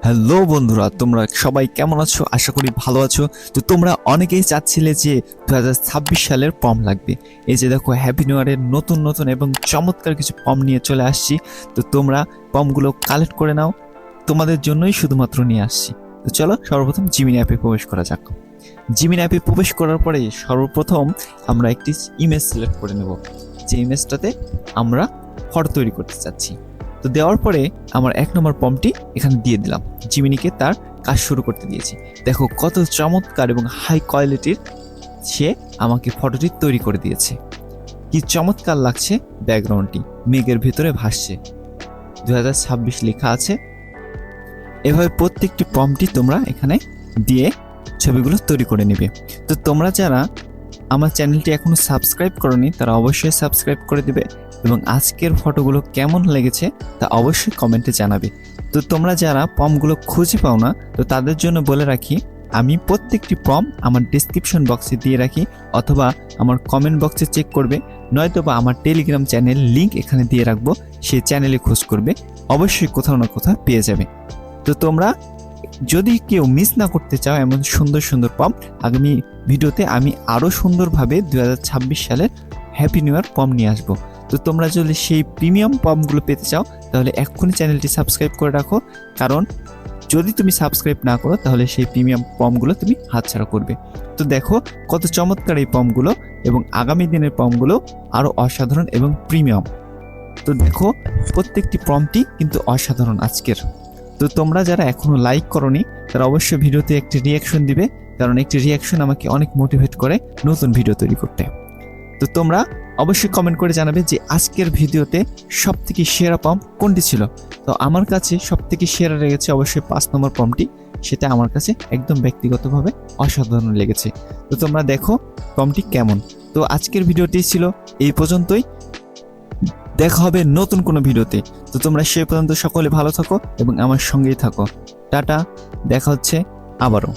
Hello বন্ধুরা, তোমরা সবাই কেমন আছো? আশা করি ভালো আছো। তো তোমরা অনেকেই চাচ্ছিলে যে 2026 সালের পম লাগবে। এই যে দেখো, হ্যাপি নিউ ইয়ারের নতুন নতুন এবং চমৎকার কিছু পম নিয়ে চলে আসছি। তো তোমরা পমগুলো কালেক্ট করে নাও, তোমাদের জন্যই শুধুমাত্র নিয়ে আসছি। তো চলো সর্বপ্রথম জিমিনি অ্যাপে প্রবেশ করা যাক। জিমিনি অ্যাপে প্রবেশ করার পরে সর্বপ্রথম আমরা একটি ইমেজ সিলেক্ট করে নেব, যে ইমেজটাতে আমরা ফটো তৈরি করতে চাচ্ছি। তো দেওয়ার পরে আমার 1 নম্বর পমটি এখানে দিয়ে দিলাম, জিমিনিকে তার কাজ শুরু করতে দিয়েছি। দেখো কত চমৎকার এবং হাই কোয়ালিটির সে আমাকে ফটোটি তৈরি করে দিয়েছে। কি চমৎকার লাগছে, ব্যাকগ্রাউন্ডটি মেঘের ভিতরে ভাসছে, 2026 লেখা আছে। এভাবে প্রত্যেকটি পমটি তোমরা এখানে দিয়ে ছবিগুলো তৈরি করে নেবে। তো তোমরা যারা আমার চ্যানেলটি এখনো সাবস্ক্রাইব করোনি তারা অবশ্যই সাবস্ক্রাইব করে দিবে এবং আজকের ফটোগুলো কেমন লেগেছে তা অবশ্যই কমেন্টে জানাবে। তো তোমরা যারা পমগুলো খুঁজে পাও না, তো তাদের জন্য বলে রাখি, আমি প্রত্যেকটি পম আমার ডেসক্রিপশন বক্সে দিয়ে রাখি, অথবা আমার কমেন্ট বক্সে চেক করবে, নয়তো বা আমার টেলিগ্রাম চ্যানেল লিংক এখানে দিয়ে রাখবো, সেই চ্যানেলে খোঁজ করবে, অবশ্যই কোথাও না কোথাও পেয়ে যাবে। তো তোমরা যদি কেউ মিস না করতে চাও এমন সুন্দর সুন্দর পম, আগামী ভিডিওতে আমি আরও সুন্দরভাবে 2026 সালের হ্যাপি নিউ ইয়ার পম নিয়ে আসবো। তো তোমরা যদি সেই প্রিমিয়াম পমগুলো পেতে চাও তাহলে এক্ষুনি চ্যানেলটি সাবস্ক্রাইব করে রাখো, কারণ যদি তুমি সাবস্ক্রাইব না করো তাহলে সেই প্রিমিয়াম পমগুলো তুমি হাতছাড়া করবে। তো দেখো কত চমৎকার এই পমগুলো, এবং আগামী দিনের পমগুলো আরও অসাধারণ এবং প্রিমিয়াম। তো দেখো প্রত্যেকটি পমটি কিন্তু অসাধারণ আজকের। তো তোমরা যারা এখনো লাইক করোনি তারা অবশ্যই ভিডিওতে একটি রিয়াকশন দিবে, কারণ একটি রিয়াকশন আমাকে অনেক মোটিভেট করে নতুন ভিডিও তৈরি করতে। তো তোমরা অবশ্যই কমেন্ট করে জানাবে যে আজকের ভিডিওতে সবথেকে সেরা পম কোনটি ছিল। তো আমার কাছে সবথেকে সেরা লেগেছে অবশ্যই 5 নম্বর পমটি, সেটা আমার কাছে একদম ব্যক্তিগতভাবে অসাধারণ লেগেছে। তো তোমরা দেখো পমটি কেমন। তো আজকের ভিডিওটি ছিল এই পর্যন্তই, দেখা হবে নতুন কোনো ভিডিওতে। তো তোমরা সে পর্যন্ত সকলে ভালো থাকো এবং আমার সঙ্গেই থাকো। টাটা, দেখা হচ্ছে আবারও।